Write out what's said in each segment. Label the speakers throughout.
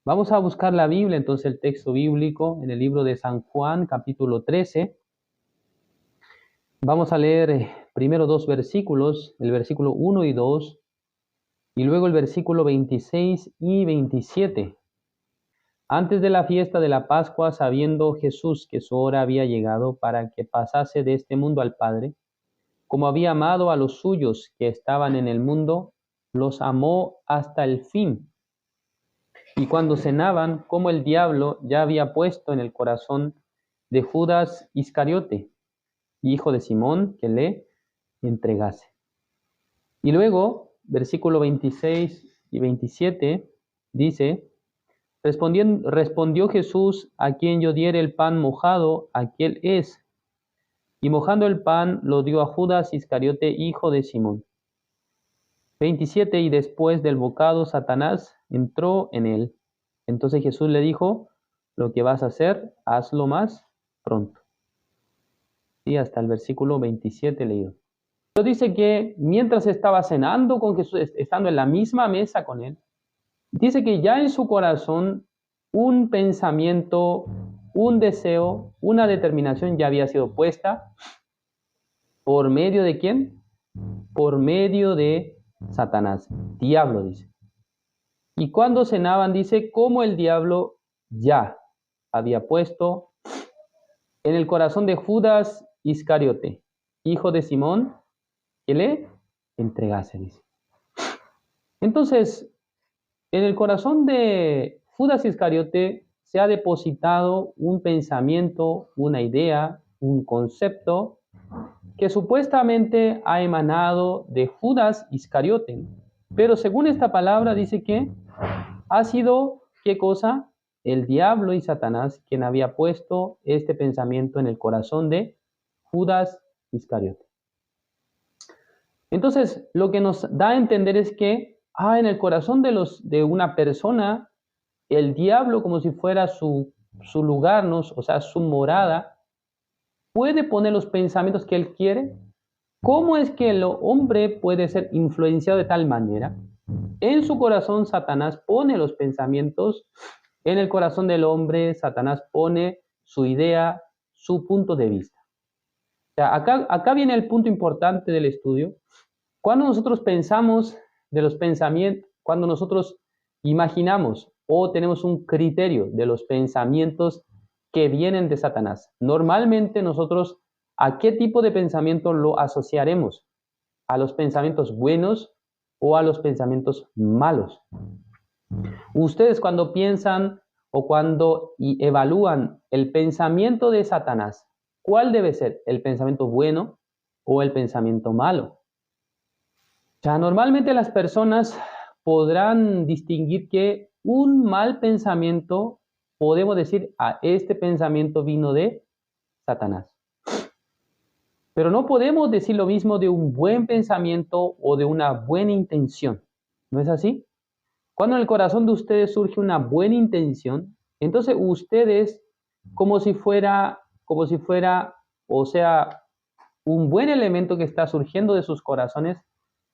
Speaker 1: Vamos a buscar la Biblia, entonces el texto bíblico en el libro de San Juan, capítulo 13. Vamos a leer primero dos versículos, el versículo 1 y 2, y luego el versículo 26 y 27. Antes de la fiesta de la Pascua, sabiendo Jesús que su hora había llegado para que pasase de este mundo al Padre, como había amado a los suyos que estaban en el mundo, los amó hasta el fin. Y cuando cenaban, como el diablo ya había puesto en el corazón de Judas Iscariote, hijo de Simón, que le entregase. Y luego, versículo 26 y 27, dice, respondió Jesús, a quien yo diere el pan mojado, aquel es. Y mojando el pan, lo dio a Judas Iscariote, hijo de Simón. 27, y después del bocado, Satanás entró en él. Entonces Jesús le dijo, lo que vas a hacer, hazlo más pronto. Y hasta el versículo 27 leído. Pero dice que mientras estaba cenando con Jesús, estando en la misma mesa con él, dice que ya en su corazón un pensamiento, un deseo, una determinación ya había sido puesta. ¿Por medio de quién? Por medio de Satanás, diablo, dice. Y cuando cenaban, dice, como el diablo ya había puesto en el corazón de Judas Iscariote, hijo de Simón, que le entregase, dice. Entonces, en el corazón de Judas Iscariote se ha depositado un pensamiento, una idea, un concepto que supuestamente ha emanado de Judas Iscariote. Pero según esta palabra dice que ha sido, ¿qué cosa? El diablo y Satanás quien había puesto este pensamiento en el corazón de Judas Iscariote. Entonces, lo que nos da a entender es que en el corazón de una persona, el diablo, como si fuera su lugar, ¿no? O sea, su morada, puede poner los pensamientos que él quiere. ¿Cómo es que el hombre puede ser influenciado de tal manera? En su corazón Satanás pone los pensamientos, en el corazón del hombre Satanás pone su idea, su punto de vista. O sea, acá viene el punto importante del estudio. Cuando nosotros pensamos de los pensamientos, cuando nosotros imaginamos o tenemos un criterio de los pensamientos que vienen de Satanás, normalmente nosotros ¿a qué tipo de pensamiento lo asociaremos? ¿A los pensamientos buenos o a los pensamientos malos? Ustedes cuando piensan o cuando evalúan el pensamiento de Satanás, ¿cuál debe ser? ¿El pensamiento bueno o el pensamiento malo? O sea, normalmente las personas podrán distinguir que un mal pensamiento, podemos decir, este pensamiento vino de Satanás. Pero no podemos decir lo mismo de un buen pensamiento o de una buena intención. ¿No es así? Cuando en el corazón de ustedes surge una buena intención, entonces ustedes, como si fuera, o sea, un buen elemento que está surgiendo de sus corazones,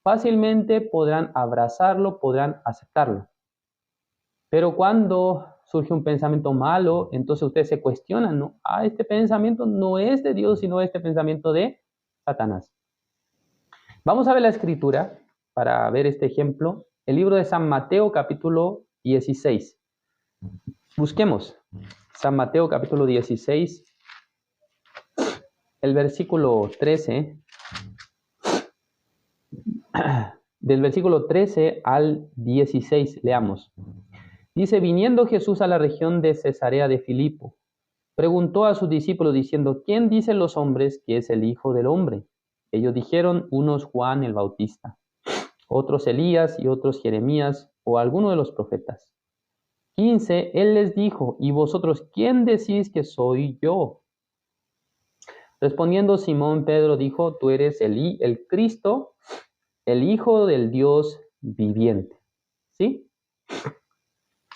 Speaker 1: fácilmente podrán abrazarlo, podrán aceptarlo. Pero cuando surge un pensamiento malo, entonces ustedes se cuestionan, ¿no? Este pensamiento no es de Dios, sino este pensamiento de Satanás. Vamos a ver la escritura para ver este ejemplo. El libro de San Mateo, capítulo 16. Busquemos San Mateo, capítulo 16, el versículo 13. Del versículo 13 al 16, leamos. Dice, viniendo Jesús a la región de Cesarea de Filipo, preguntó a sus discípulos diciendo, ¿quién dicen los hombres que es el Hijo del Hombre? Ellos dijeron, unos Juan el Bautista, otros Elías y otros Jeremías o alguno de los profetas. 15, él les dijo, ¿y vosotros quién decís que soy yo? Respondiendo Simón Pedro dijo, tú eres el Cristo, el Hijo del Dios viviente. ¿Sí?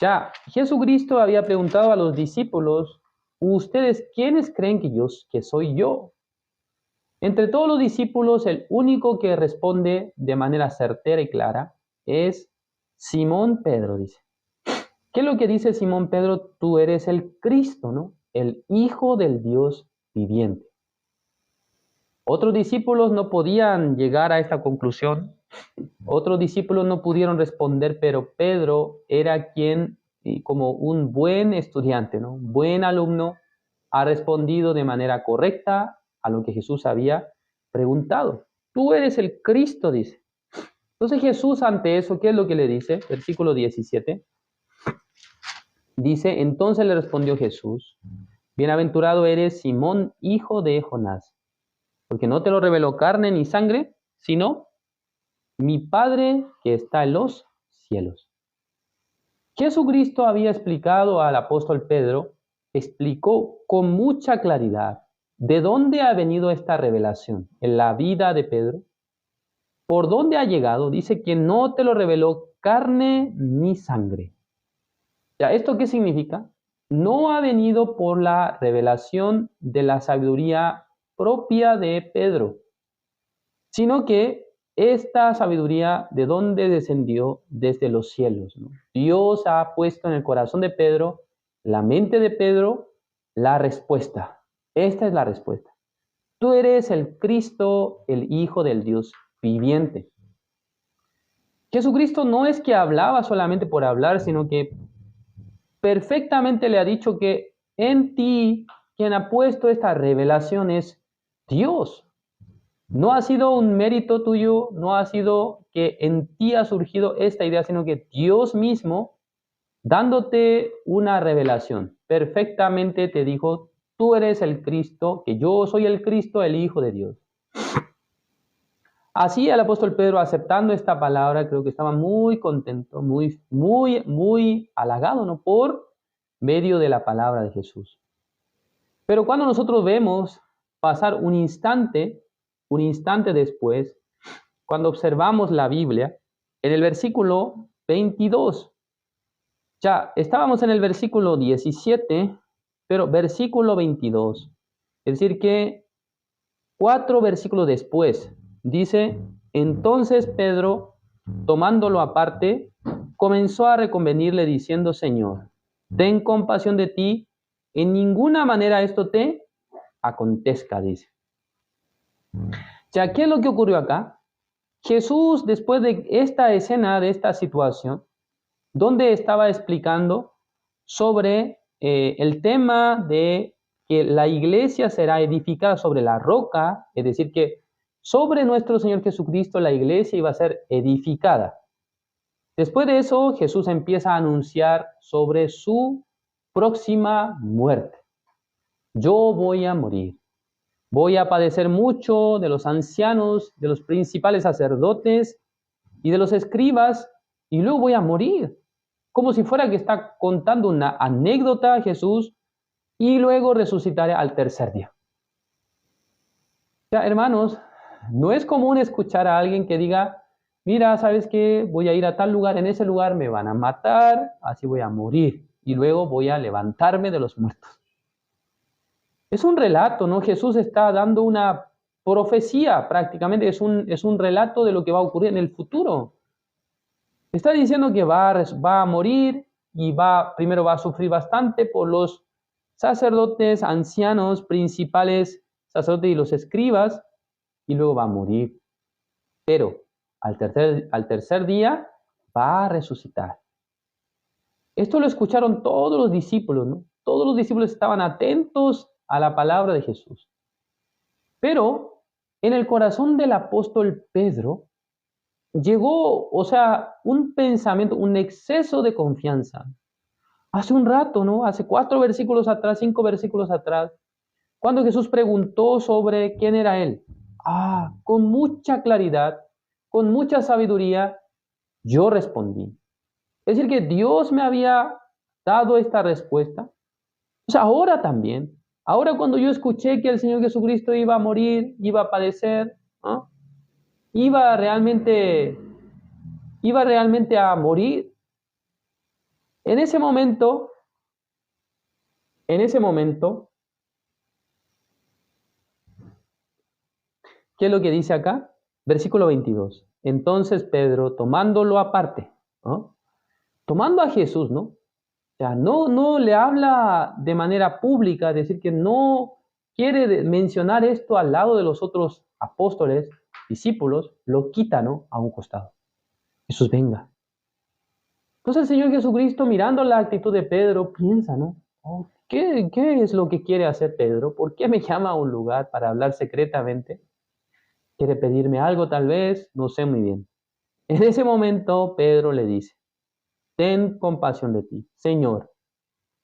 Speaker 1: Ya, Jesucristo había preguntado a los discípulos, ¿ustedes quiénes creen que soy yo? Entre todos los discípulos, el único que responde de manera certera y clara es Simón Pedro, dice. ¿Qué es lo que dice Simón Pedro? Tú eres el Cristo, ¿no? El Hijo del Dios viviente. Otros discípulos no podían llegar a esta conclusión. Otros discípulos no pudieron responder, pero Pedro era quien, como un buen estudiante, ¿no? Un buen alumno, ha respondido de manera correcta a lo que Jesús había preguntado. Tú eres el Cristo, dice. Entonces Jesús ante eso, ¿qué es lo que le dice? Versículo 17. Dice, entonces le respondió Jesús, bienaventurado eres Simón, hijo de Jonás, porque no te lo reveló carne ni sangre, sino mi Padre que está en los cielos. Jesucristo había explicado al apóstol Pedro, explicó con mucha claridad de dónde ha venido esta revelación en la vida de Pedro, por dónde ha llegado. Dice que no te lo reveló carne ni sangre. Ya, ¿esto qué significa? No ha venido por la revelación de la sabiduría propia de Pedro, sino que esta sabiduría, ¿de dónde descendió? Desde los cielos, ¿no? Dios ha puesto en el corazón de Pedro, la mente de Pedro, la respuesta. Esta es la respuesta. Tú eres el Cristo, el Hijo del Dios viviente. Jesucristo no es que hablaba solamente por hablar, sino que perfectamente le ha dicho que en ti, quien ha puesto esta revelación es Dios. No ha sido un mérito tuyo, no ha sido que en ti ha surgido esta idea, sino que Dios mismo, dándote una revelación, perfectamente te dijo, tú eres el Cristo, que yo soy el Cristo, el Hijo de Dios. Así el apóstol Pedro, aceptando esta palabra, creo que estaba muy contento, muy halagado, ¿no? Por medio de la palabra de Jesús. Pero cuando nosotros vemos pasar un instante después, cuando observamos la Biblia, en el versículo 22, ya estábamos en el versículo 17, pero versículo 22, es decir que 4 versículos después, dice, entonces Pedro, tomándolo aparte, comenzó a reconvenirle diciendo, Señor, ten compasión de ti, en ninguna manera esto te acontezca, dice. Ya, ¿qué es lo que ocurrió acá? Jesús, después de esta escena, de esta situación, donde estaba explicando sobre el tema de que la iglesia será edificada sobre la roca, es decir, que sobre nuestro Señor Jesucristo la iglesia iba a ser edificada. Después de eso, Jesús empieza a anunciar sobre su próxima muerte. Yo voy a morir. Voy a padecer mucho de los ancianos, de los principales sacerdotes y de los escribas, y luego voy a morir. Como si fuera que está contando una anécdota a Jesús y luego resucitaré al tercer día. Ya, hermanos, no es común escuchar a alguien que diga, mira, ¿sabes qué? Voy a ir a tal lugar, en ese lugar me van a matar, así voy a morir y luego voy a levantarme de los muertos. Es un relato, ¿no? Jesús está dando una profecía prácticamente, es un relato de lo que va a ocurrir en el futuro. Está diciendo que va a morir y primero va a sufrir bastante por los sacerdotes, ancianos, principales sacerdotes y los escribas, y luego va a morir. Pero al tercer día va a resucitar. Esto lo escucharon todos los discípulos, ¿no? Todos los discípulos estaban atentos a la palabra de Jesús. Pero en el corazón del apóstol Pedro llegó, un pensamiento, un exceso de confianza. Hace un rato, ¿no? Hace 4 versículos atrás, 5 versículos atrás, cuando Jesús preguntó sobre quién era Él. Con mucha claridad, con mucha sabiduría, yo respondí. Es decir, que Dios me había dado esta respuesta. Ahora también, ahora cuando yo escuché que el Señor Jesucristo iba a morir, iba a padecer, ¿no? iba realmente a morir. En ese momento, ¿qué es lo que dice acá? Versículo 22. Entonces Pedro, tomándolo aparte, ¿no? Tomando a Jesús, ¿no? O sea, no le habla de manera pública, es decir, que no quiere mencionar esto al lado de los otros apóstoles, discípulos, lo quita, ¿no? A un costado. Jesús, venga. Entonces el Señor Jesucristo, mirando la actitud de Pedro, piensa, ¿no? Oh, ¿qué es lo que quiere hacer Pedro? ¿Por qué me llama a un lugar para hablar secretamente? ¿Quiere pedirme algo tal vez? No sé muy bien. En ese momento Pedro le dice, ten compasión de ti, Señor,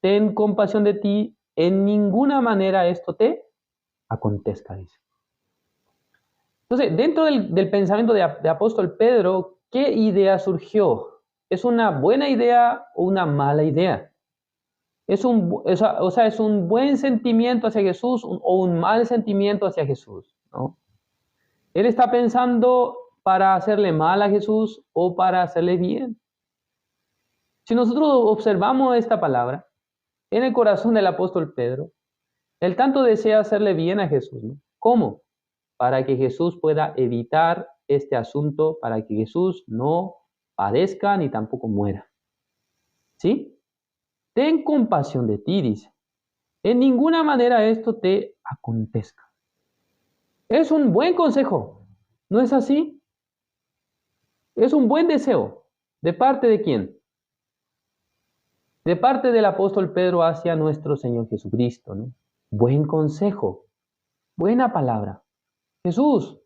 Speaker 1: ten compasión de ti, en ninguna manera esto te acontezca, dice. Entonces, dentro del pensamiento de apóstol Pedro, ¿qué idea surgió? ¿Es una buena idea o una mala idea? ¿Es es un buen sentimiento hacia Jesús o un mal sentimiento hacia Jesús? ¿No? Él está pensando para hacerle mal a Jesús o para hacerle bien. Si nosotros observamos esta palabra en el corazón del apóstol Pedro, él tanto desea hacerle bien a Jesús, ¿no? ¿Cómo? Para que Jesús pueda evitar este asunto, para que Jesús no padezca ni tampoco muera. ¿Sí? Ten compasión de ti, dice. En ninguna manera esto te acontezca. Es un buen consejo, ¿no es así? Es un buen deseo. ¿De parte de quién? De parte del apóstol Pedro hacia nuestro Señor Jesucristo, ¿no? Buen consejo, buena palabra. Jesús,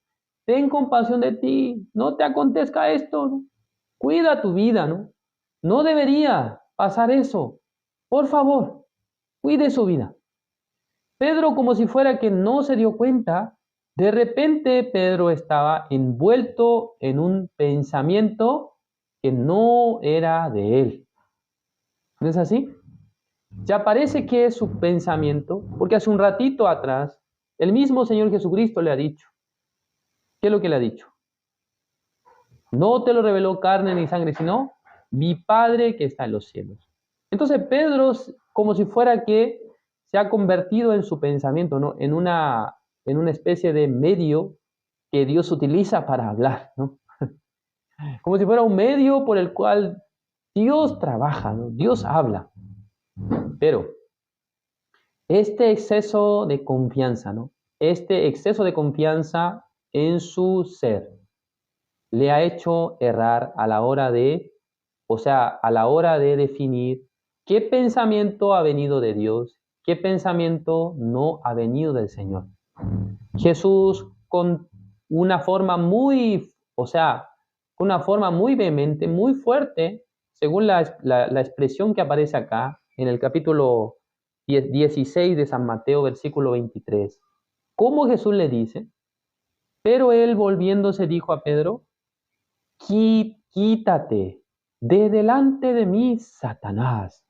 Speaker 1: ten compasión de ti, no te acontezca esto, ¿no? Cuida tu vida, ¿no? No debería pasar eso. Por favor, cuide su vida. Pedro, como si fuera que no se dio cuenta, de repente Pedro estaba envuelto en un pensamiento que no era de él. ¿No es así? Ya parece que es su pensamiento, porque hace un ratito atrás, el mismo Señor Jesucristo le ha dicho. ¿Qué es lo que le ha dicho? No te lo reveló carne ni sangre, sino mi Padre que está en los cielos. Entonces Pedro, como si fuera que se ha convertido en su pensamiento, ¿no? En una especie de medio que Dios utiliza para hablar, ¿no? Como si fuera un medio por el cual Dios trabaja, ¿no? Dios habla. Pero este exceso de confianza, ¿no? Este exceso de confianza en su ser le ha hecho errar a la hora a la hora de definir qué pensamiento ha venido de Dios, qué pensamiento no ha venido del Señor. Jesús con una forma con una forma muy vehemente, muy fuerte, según la expresión que aparece acá en el capítulo 16 de San Mateo, versículo 23. ¿Cómo Jesús le dice? Pero él volviéndose dijo a Pedro, quítate de delante de mí, Satanás.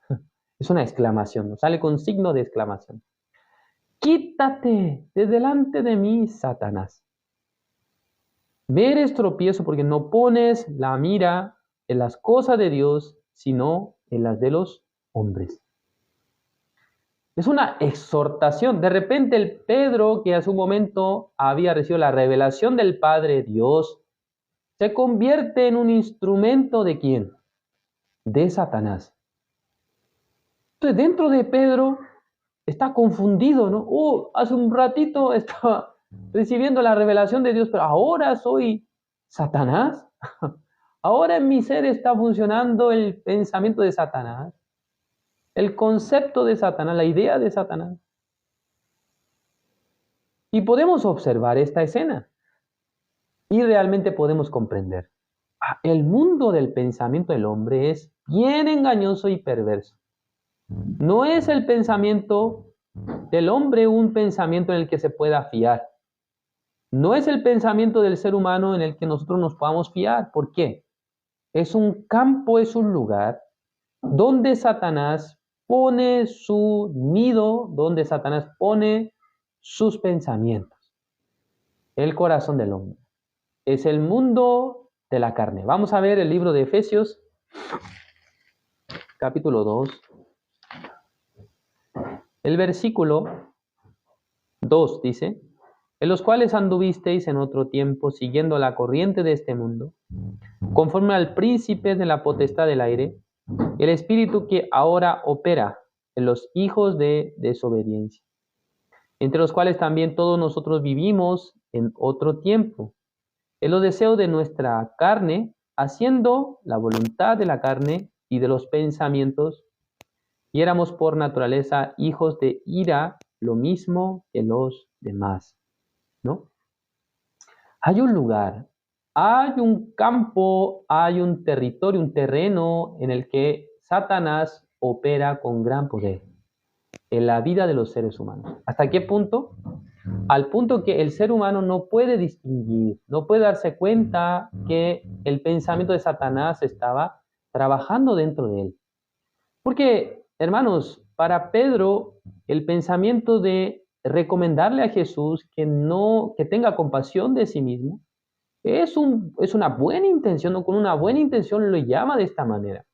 Speaker 1: Es una exclamación, ¿no? Sale con signo de exclamación. Quítate de delante de mí, Satanás. Me eres tropiezo porque no pones la mira en las cosas de Dios, sino en las de los hombres. Es una exhortación. De repente el Pedro, que hace un momento había recibido la revelación del Padre Dios, se convierte en un instrumento ¿de quién? De Satanás. Entonces dentro de Pedro está confundido, ¿no? Hace un ratito estaba recibiendo la revelación de Dios, pero ahora soy Satanás. Ahora en mi ser está funcionando el pensamiento de Satanás, el concepto de Satanás, la idea de Satanás. Y podemos observar esta escena y realmente podemos comprender. El mundo del pensamiento del hombre es bien engañoso y perverso. No es el pensamiento del hombre un pensamiento en el que se pueda fiar. No es el pensamiento del ser humano en el que nosotros nos podamos fiar. ¿Por qué? Es un campo, es un lugar donde Satanás pone su nido, donde Satanás pone sus pensamientos. El corazón del hombre. Es el mundo de la carne. Vamos a ver el libro de Efesios, capítulo 2. El versículo 2 dice, en los cuales anduvisteis en otro tiempo siguiendo la corriente de este mundo, conforme al príncipe de la potestad del aire, el espíritu que ahora opera en los hijos de desobediencia, entre los cuales también todos nosotros vivimos en otro tiempo, en los deseos de nuestra carne, haciendo la voluntad de la carne y de los pensamientos, y éramos por naturaleza hijos de ira, lo mismo que los demás, ¿no? Hay un lugar, hay un campo, hay un territorio, un terreno en el que Satanás opera con gran poder en la vida de los seres humanos. ¿Hasta qué punto? Al punto que el ser humano no puede distinguir, no puede darse cuenta que el pensamiento de Satanás estaba trabajando dentro de él. Porque, hermanos, para Pedro, el pensamiento de recomendarle a Jesús que tenga compasión de sí mismo, es una buena intención, ¿no? Con una buena intención lo llama de esta manera.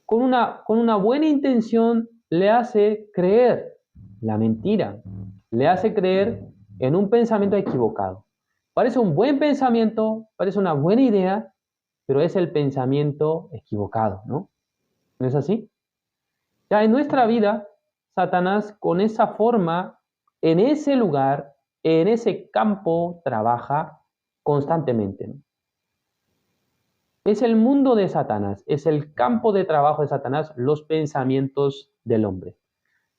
Speaker 1: Con una buena intención le hace creer la mentira, le hace creer en un pensamiento equivocado. Parece un buen pensamiento, parece una buena idea, pero es el pensamiento equivocado, ¿no? ¿No es así? Ya en nuestra vida, Satanás con esa forma, en ese lugar, en ese campo, trabaja constantemente, ¿no? Es el mundo de Satanás, es el campo de trabajo de Satanás, los pensamientos del hombre.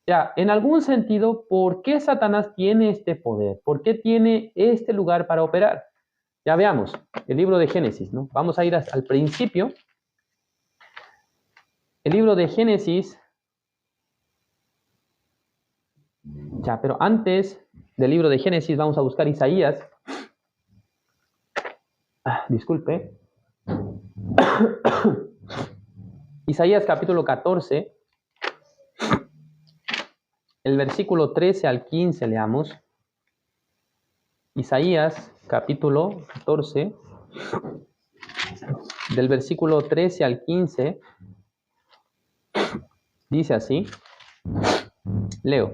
Speaker 1: Ya, en algún sentido, ¿por qué Satanás tiene este poder? ¿Por qué tiene este lugar para operar? Ya veamos, el libro de Génesis, ¿no? Vamos a ir al principio. El libro de Génesis, ya, pero antes del libro de Génesis vamos a buscar Isaías. Disculpe. Isaías capítulo 14, el versículo 13 al 15 leamos. Isaías capítulo 14, del versículo 13 al 15, dice así. Leo.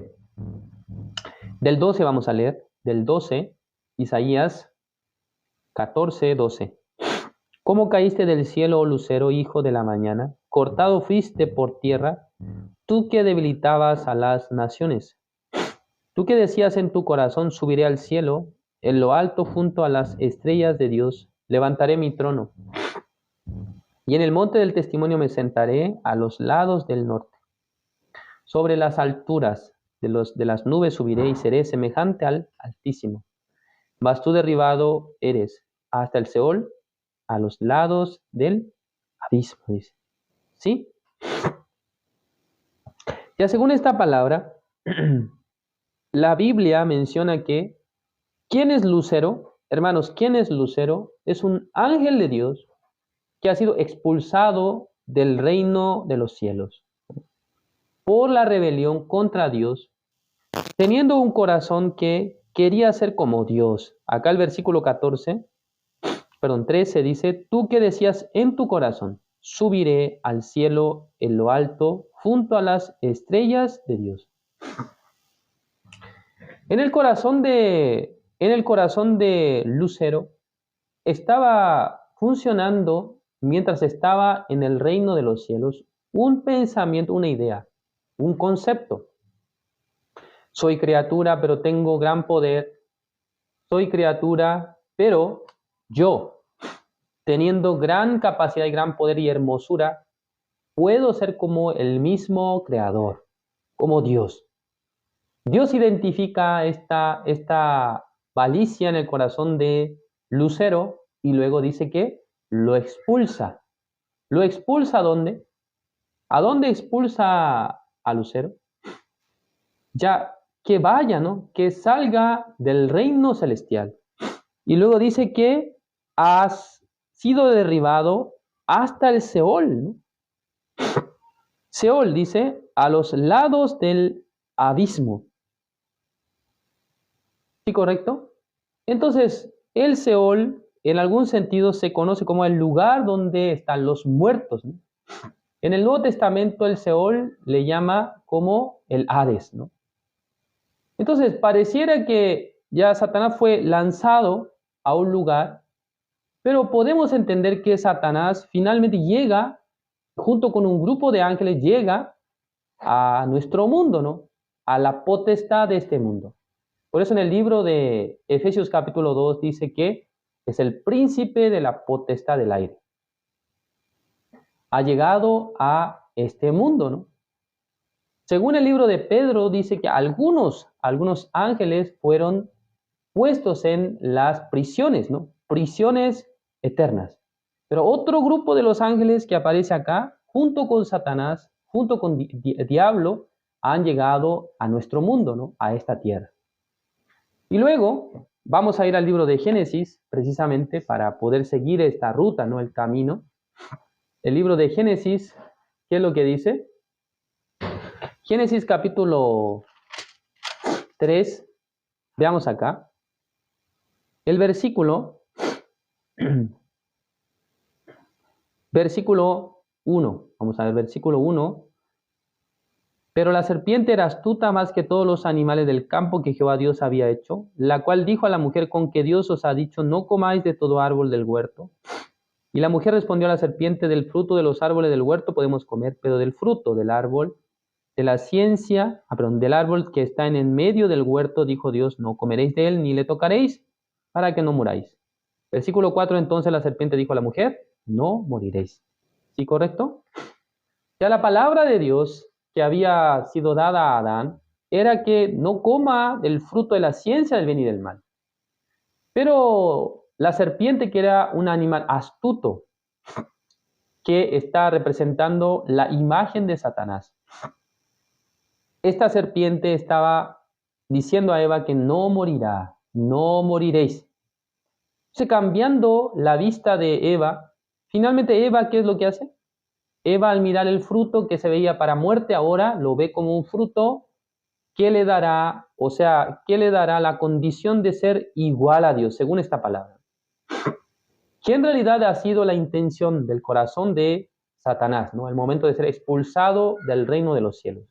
Speaker 1: Del 12 vamos a leer, del 12, Isaías 14, 12. ¿Cómo caíste del cielo, oh lucero, hijo de la mañana? Cortado fuiste por tierra, tú que debilitabas a las naciones. Tú que decías en tu corazón, subiré al cielo, en lo alto junto a las estrellas de Dios, levantaré mi trono. Y en el monte del testimonio me sentaré a los lados del norte. Sobre las alturas de las nubes subiré y seré semejante al Altísimo. Mas tú derribado eres hasta el Seol, a los lados del abismo, dice. ¿Sí? Ya según esta palabra, la Biblia menciona que, ¿quién es Lucero? Hermanos, ¿quién es Lucero? Es un ángel de Dios que ha sido expulsado del reino de los cielos por la rebelión contra Dios, teniendo un corazón que quería ser como Dios. Acá el versículo 13 dice, tú que decías en tu corazón, subiré al cielo en lo alto, junto a las estrellas de Dios. En el corazón de Lucero estaba funcionando, mientras estaba en el reino de los cielos, un pensamiento, una idea, un concepto. Soy criatura, pero tengo gran poder. Soy criatura, pero yo, teniendo gran capacidad y gran poder y hermosura, puedo ser como el mismo creador, como Dios. Dios identifica esta malicia en el corazón de Lucero y luego dice que lo expulsa. ¿Lo expulsa a dónde? ¿A dónde expulsa a Lucero? Ya que vaya, ¿no? Que salga del reino celestial. Y luego dice que has sido derribado hasta el Seol, ¿no? Seol dice a los lados del abismo. ¿Sí, correcto? Entonces, el Seol en algún sentido se conoce como el lugar donde están los muertos, ¿no? En el Nuevo Testamento el Seol le llama como el Hades, ¿no? Entonces, pareciera que ya Satanás fue lanzado a un lugar, pero podemos entender que Satanás finalmente llega junto con un grupo de ángeles llega a nuestro mundo, ¿no? A la potestad de este mundo. Por eso en el libro de Efesios capítulo 2 dice que es el príncipe de la potestad del aire. Ha llegado a este mundo, ¿no? Según el libro de Pedro, dice que algunos ángeles fueron puestos en las prisiones, ¿no? Prisiones eternas. Pero otro grupo de los ángeles que aparece acá, junto con Satanás, junto con Diablo, han llegado a nuestro mundo, ¿no? A esta tierra. Y luego vamos a ir al libro de Génesis, precisamente para poder seguir esta ruta, ¿no? El camino. El libro de Génesis, ¿qué es lo que dice? Génesis capítulo 3, veamos acá. El versículo 1, vamos a ver, versículo 1. Pero la serpiente era astuta más que todos los animales del campo que Jehová Dios había hecho, la cual dijo a la mujer: con que Dios os ha dicho, no comáis de todo árbol del huerto. Y la mujer respondió a la serpiente: del fruto de los árboles del huerto podemos comer, pero del fruto del árbol de la ciencia, del árbol que está en medio del huerto, dijo Dios, no comeréis de él ni le tocaréis, para que no muráis. Versículo 4, entonces la serpiente dijo a la mujer: no moriréis. ¿Sí, correcto? Ya la palabra de Dios que había sido dada a Adán era que no coma del fruto de la ciencia del bien y del mal. Pero la serpiente, que era un animal astuto, que está representando la imagen de Satanás, esta serpiente estaba diciendo a Eva que no morirá, no moriréis. Entonces, cambiando la vista de Eva, finalmente Eva, ¿qué es lo que hace? Eva, al mirar el fruto que se veía para muerte, ahora lo ve como un fruto que le dará, o sea, que le dará la condición de ser igual a Dios, según esta palabra. Que en realidad ha sido la intención del corazón de Satanás, ¿no? El momento de ser expulsado del reino de los cielos.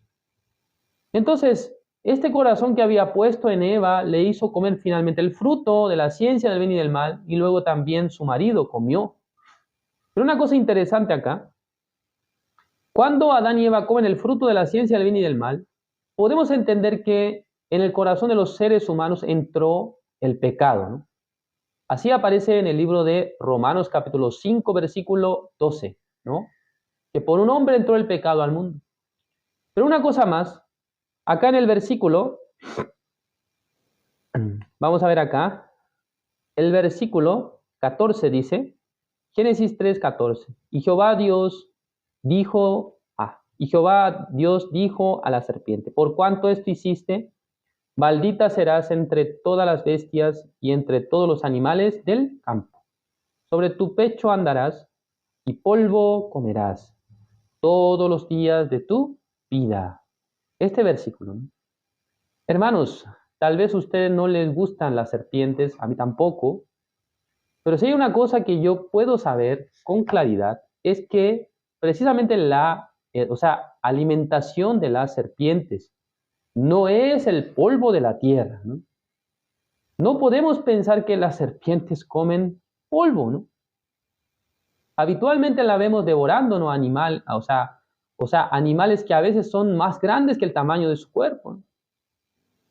Speaker 1: Entonces, este corazón que había puesto en Eva le hizo comer finalmente el fruto de la ciencia del bien y del mal, y luego también su marido comió. Pero una cosa interesante acá, cuando Adán y Eva comen el fruto de la ciencia del bien y del mal, podemos entender que en el corazón de los seres humanos entró el pecado, ¿no? Así aparece en el libro de Romanos capítulo 5, versículo 12, ¿no? Que por un hombre entró el pecado al mundo. Pero una cosa más, acá en el versículo, vamos a ver acá, el versículo 14 dice, Génesis 3, 14, y Jehová Dios dijo a la serpiente: por cuanto esto hiciste, maldita serás entre todas las bestias y entre todos los animales del campo. Sobre tu pecho andarás y polvo comerás todos los días de tu vida. Este versículo, ¿no? Hermanos, tal vez a ustedes no les gustan las serpientes, a mí tampoco, pero si hay una cosa que yo puedo saber con claridad, es que precisamente alimentación de las serpientes no es el polvo de la tierra, ¿no? No podemos pensar que las serpientes comen polvo, ¿no? Habitualmente la vemos devorando, ¿no? Animales que a veces son más grandes que el tamaño de su cuerpo, ¿no?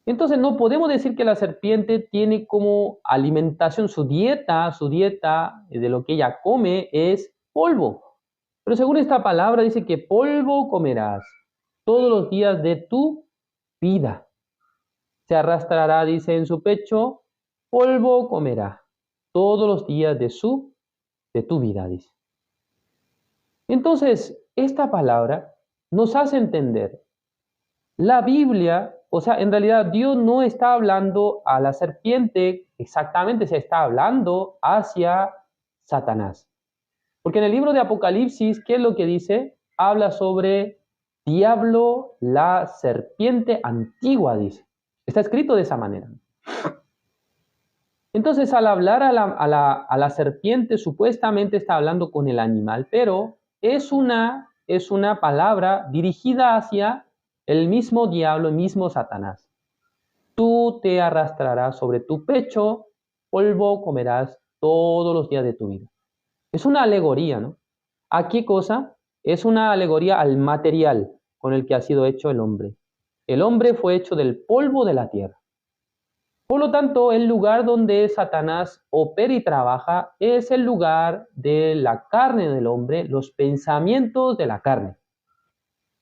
Speaker 1: Entonces no podemos decir que la serpiente tiene como alimentación, su dieta de lo que ella come es polvo. Pero según esta palabra dice que polvo comerás todos los días de tu vida. Se arrastrará, dice, en su pecho, polvo comerá todos los días de tu vida, dice. Entonces, esta palabra nos hace entender la Biblia, o sea, en realidad Dios no está hablando a la serpiente exactamente, se está hablando hacia Satanás. Porque en el libro de Apocalipsis, ¿qué es lo que dice? Habla sobre diablo, la serpiente antigua, dice. Está escrito de esa manera. Entonces, al hablar a la serpiente, supuestamente está hablando con el animal, pero es una palabra dirigida hacia el mismo diablo, el mismo Satanás. Tú te arrastrarás sobre tu pecho, polvo comerás todos los días de tu vida. Es una alegoría, ¿no? ¿A qué cosa? es una alegoría al material con el que ha sido hecho el hombre. El hombre fue hecho del polvo de la tierra. Por lo tanto, el lugar donde Satanás opera y trabaja es el lugar de la carne del hombre, los pensamientos de la carne.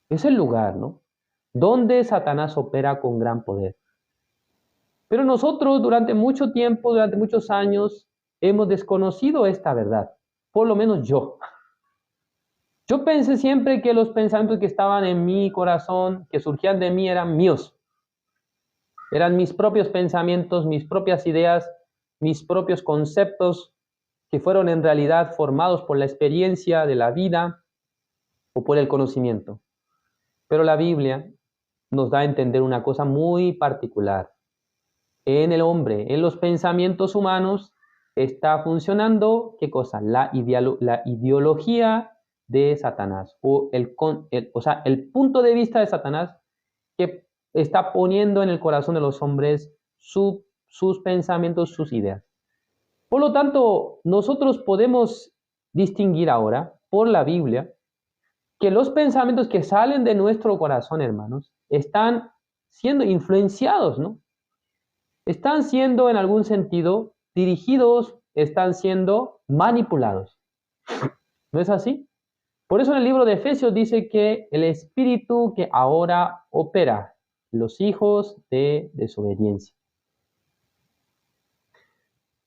Speaker 1: Es el lugar, ¿no? Donde Satanás opera con gran poder. Pero nosotros durante mucho tiempo, durante muchos años, hemos desconocido esta verdad. Por lo menos yo. Yo pensé siempre que los pensamientos que estaban en mi corazón, que surgían de mí, eran míos. Eran mis propios pensamientos, mis propias ideas, mis propios conceptos, que fueron en realidad formados por la experiencia de la vida o por el conocimiento. Pero la Biblia nos da a entender una cosa muy particular. En el hombre, en los pensamientos humanos, está funcionando, ¿qué cosa? La ideología de Satanás, o el punto de vista de Satanás que está poniendo en el corazón de los hombres sus pensamientos, sus ideas. Por lo tanto, nosotros podemos distinguir ahora, por la Biblia, que los pensamientos que salen de nuestro corazón, hermanos, están siendo influenciados, ¿no? Están siendo en algún sentido dirigidos, están siendo manipulados. ¿No es así? Por eso en el libro de Efesios dice que el espíritu que ahora opera los hijos de desobediencia.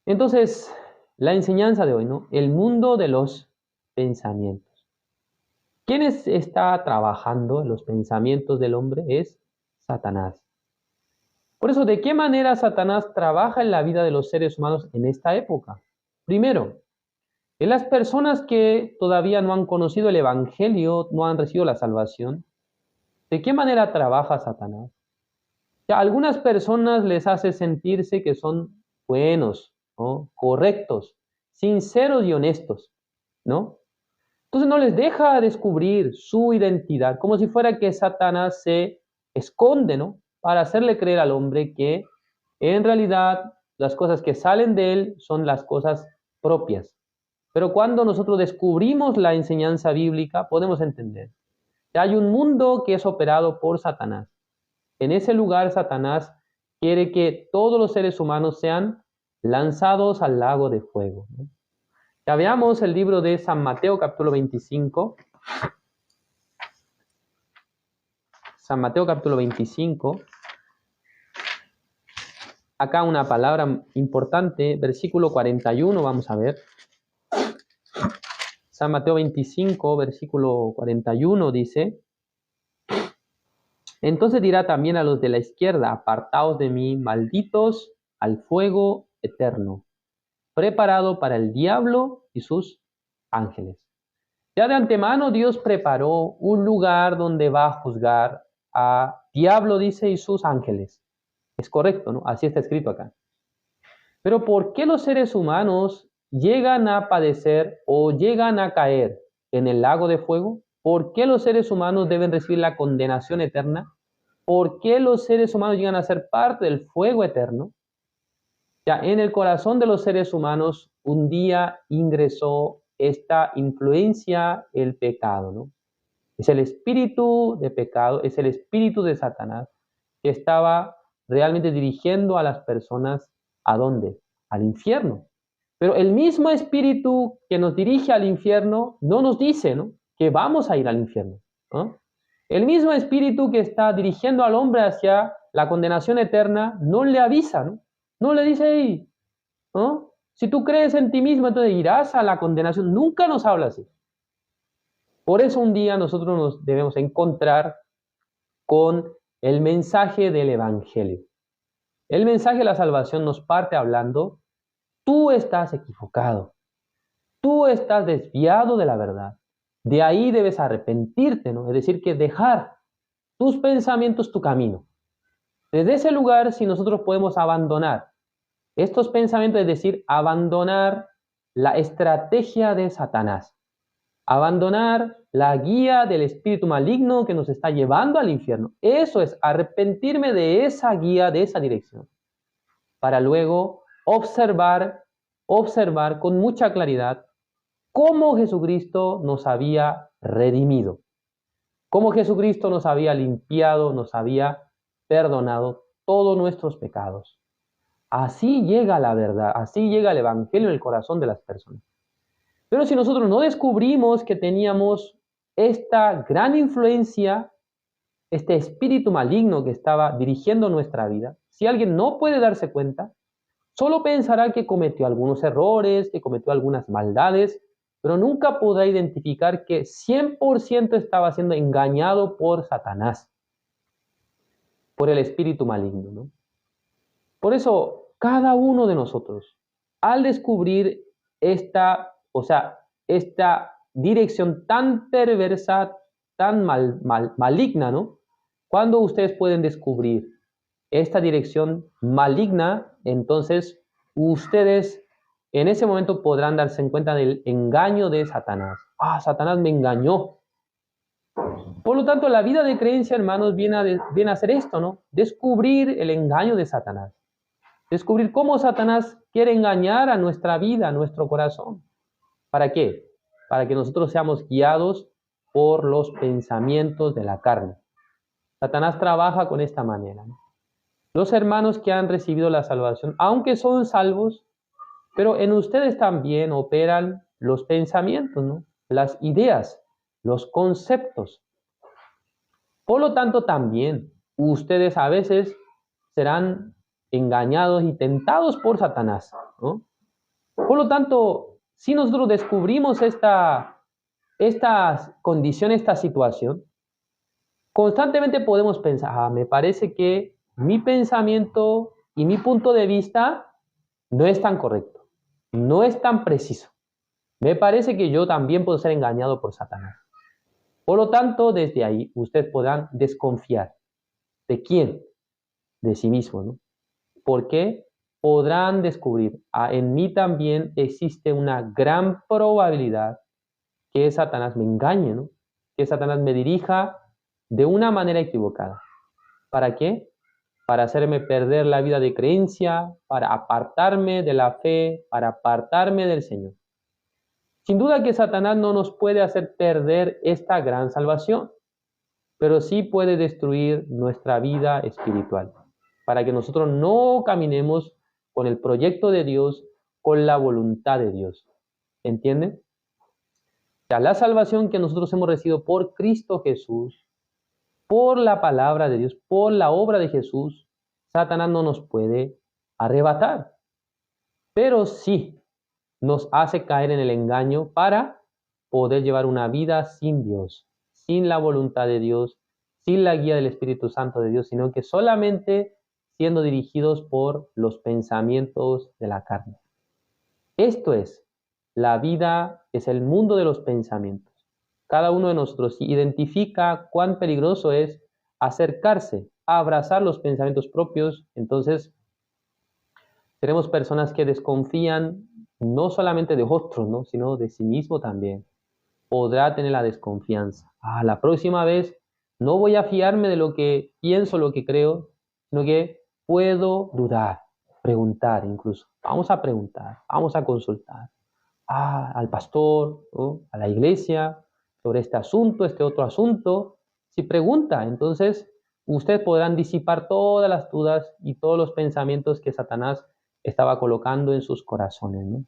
Speaker 1: Entonces, la enseñanza de hoy, ¿no? El mundo de los pensamientos. ¿Quién está trabajando en los pensamientos del hombre? Es Satanás. Por eso, ¿de qué manera Satanás trabaja en la vida de los seres humanos en esta época? Primero, en las personas que todavía no han conocido el Evangelio, no han recibido la salvación, ¿de qué manera trabaja Satanás? Ya, a algunas personas les hace sentirse que son buenos, ¿no? Correctos, sinceros y honestos, ¿no? Entonces no les deja descubrir su identidad, como si fuera que Satanás se esconde, ¿no? Para hacerle creer al hombre que en realidad las cosas que salen de él son las cosas propias. Pero cuando nosotros descubrimos la enseñanza bíblica, podemos entender que hay un mundo que es operado por Satanás. En ese lugar, Satanás quiere que todos los seres humanos sean lanzados al lago de fuego, ¿no? Ya veamos el libro de San Mateo, capítulo 25. San Mateo, capítulo 25. Acá una palabra importante, versículo 41, vamos a ver. San Mateo 25, versículo 41 dice: Entonces dirá también a los de la izquierda: apartaos de mí, malditos, al fuego eterno, preparado para el diablo y sus ángeles. Ya de antemano Dios preparó un lugar donde va a juzgar a diablo, dice, y sus ángeles. Es correcto, ¿no? Así está escrito acá. Pero ¿por qué los seres humanos llegan a padecer o llegan a caer en el lago de fuego? ¿Por qué los seres humanos deben recibir la condenación eterna? ¿Por qué los seres humanos llegan a ser parte del fuego eterno? Ya en el corazón de los seres humanos un día ingresó esta influencia, el pecado, ¿no? Es el espíritu de pecado, es el espíritu de Satanás que estaba realmente dirigiendo a las personas, ¿a dónde? Al infierno. Pero el mismo espíritu que nos dirige al infierno no nos dice, ¿no?, que vamos a ir al infierno, ¿no? El mismo espíritu que está dirigiendo al hombre hacia la condenación eterna no le avisa, ¿no? No le dice, hey, ¿no? Si tú crees en ti mismo, entonces irás a la condenación. Nunca nos habla así. Por eso un día nosotros nos debemos encontrar con el mensaje del Evangelio. El mensaje de la salvación nos parte hablando: tú estás equivocado, tú estás desviado de la verdad. De ahí debes arrepentirte, ¿no? Es decir, que dejar tus pensamientos, tu camino. Desde ese lugar, si nosotros podemos abandonar estos pensamientos, es decir, abandonar la estrategia de Satanás, abandonar la guía del espíritu maligno que nos está llevando al infierno. Eso es arrepentirme de esa guía, de esa dirección, para luego observar con mucha claridad cómo Jesucristo nos había redimido. Como Jesucristo nos había limpiado, nos había perdonado todos nuestros pecados. Así llega la verdad, así llega el Evangelio en el corazón de las personas. Pero si nosotros no descubrimos que teníamos esta gran influencia, este espíritu maligno que estaba dirigiendo nuestra vida, si alguien no puede darse cuenta, solo pensará que cometió algunos errores, que cometió algunas maldades, pero nunca podrá identificar que 100% estaba siendo engañado por Satanás, por el espíritu maligno, ¿no? Por eso, cada uno de nosotros, al descubrir esta dirección tan perversa, tan maligna, ¿no? Cuando ustedes pueden descubrir esta dirección maligna, entonces ustedes en ese momento podrán darse en cuenta del engaño de Satanás. Satanás me engañó. Por lo tanto, la vida de creencia, hermanos, viene a hacer esto, ¿no? Descubrir el engaño de Satanás. Descubrir cómo Satanás quiere engañar a nuestra vida, a nuestro corazón. ¿Para qué? Para que nosotros seamos guiados por los pensamientos de la carne. Satanás trabaja con esta manera, ¿no? Los hermanos que han recibido la salvación, aunque son salvos, pero en ustedes también operan los pensamientos, ¿no? Las ideas, los conceptos. Por lo tanto, también ustedes a veces serán engañados y tentados por Satanás, ¿no? Por lo tanto, si nosotros descubrimos esta condición, esta situación, constantemente podemos pensar, me parece que mi pensamiento y mi punto de vista no es tan correcto, no es tan preciso. Me parece que yo también puedo ser engañado por Satanás. Por lo tanto, desde ahí ustedes podrán desconfiar. ¿De quién? De sí mismo, ¿no? Porque podrán descubrir, en mí también existe una gran probabilidad que Satanás me engañe, ¿no? Que Satanás me dirija de una manera equivocada. ¿Para qué? Para hacerme perder la vida de creencia, para apartarme de la fe, para apartarme del Señor. Sin duda que Satanás no nos puede hacer perder esta gran salvación, pero sí puede destruir nuestra vida espiritual, para que nosotros no caminemos con el proyecto de Dios, con la voluntad de Dios. ¿Entienden? O sea, la salvación que nosotros hemos recibido por Cristo Jesús, por la palabra de Dios, por la obra de Jesús, Satanás no nos puede arrebatar, pero sí nos hace caer en el engaño para poder llevar una vida sin Dios, sin la voluntad de Dios, sin la guía del Espíritu Santo de Dios, sino que solamente siendo dirigidos por los pensamientos de la carne. Esto es, la vida es el mundo de los pensamientos. Cada uno de nosotros identifica cuán peligroso es acercarse a abrazar los pensamientos propios. Entonces, tenemos personas que desconfían no solamente de otros, ¿no? Sino de sí mismo también. Podrá tener la desconfianza. La próxima vez no voy a fiarme de lo que pienso, lo que creo, sino que puedo dudar, preguntar incluso. Vamos a preguntar, vamos a consultar al pastor, ¿no? A la iglesia sobre este asunto, este otro asunto. Si pregunta, entonces ustedes podrán disipar todas las dudas y todos los pensamientos que Satanás estaba colocando en sus corazones, ¿no?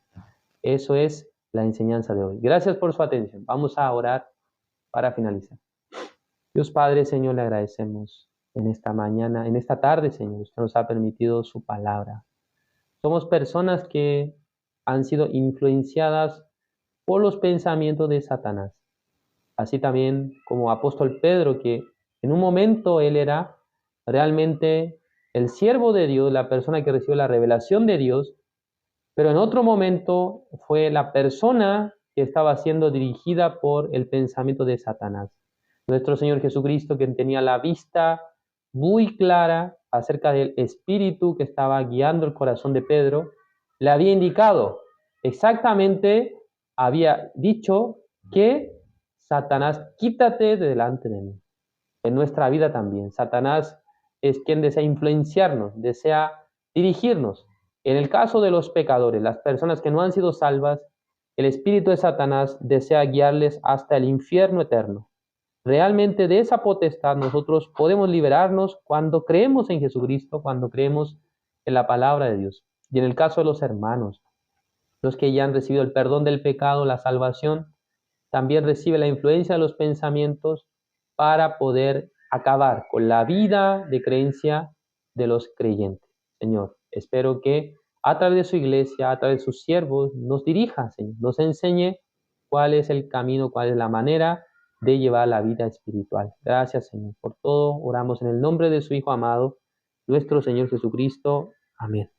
Speaker 1: Eso es la enseñanza de hoy. Gracias por su atención. Vamos a orar para finalizar. Dios Padre, Señor, le agradecemos en esta mañana, en esta tarde, Señor. Usted nos ha permitido su palabra. Somos personas que han sido influenciadas por los pensamientos de Satanás. Así también como apóstol Pedro, que en un momento él era realmente el siervo de Dios, la persona que recibió la revelación de Dios, pero en otro momento fue la persona que estaba siendo dirigida por el pensamiento de Satanás. Nuestro Señor Jesucristo, que tenía la vista muy clara acerca del espíritu que estaba guiando el corazón de Pedro, le había indicado exactamente, había dicho que Satanás, quítate de delante de mí. En nuestra vida también, Satanás es quien desea influenciarnos, desea dirigirnos. En el caso de los pecadores, las personas que no han sido salvas, El espíritu de Satanás desea guiarles hasta el infierno eterno. Realmente de esa potestad nosotros podemos liberarnos cuando creemos en Jesucristo, cuando creemos en la palabra de Dios. Y en el caso de los hermanos, los que ya han recibido el perdón del pecado, la salvación, también recibe la influencia de los pensamientos para poder acabar con la vida de creencia de los creyentes. Señor, espero que a través de su iglesia, a través de sus siervos, nos dirija, Señor, nos enseñe cuál es el camino, cuál es la manera de llevar la vida espiritual. Gracias, Señor, por todo. Oramos en el nombre de su Hijo amado, nuestro Señor Jesucristo. Amén.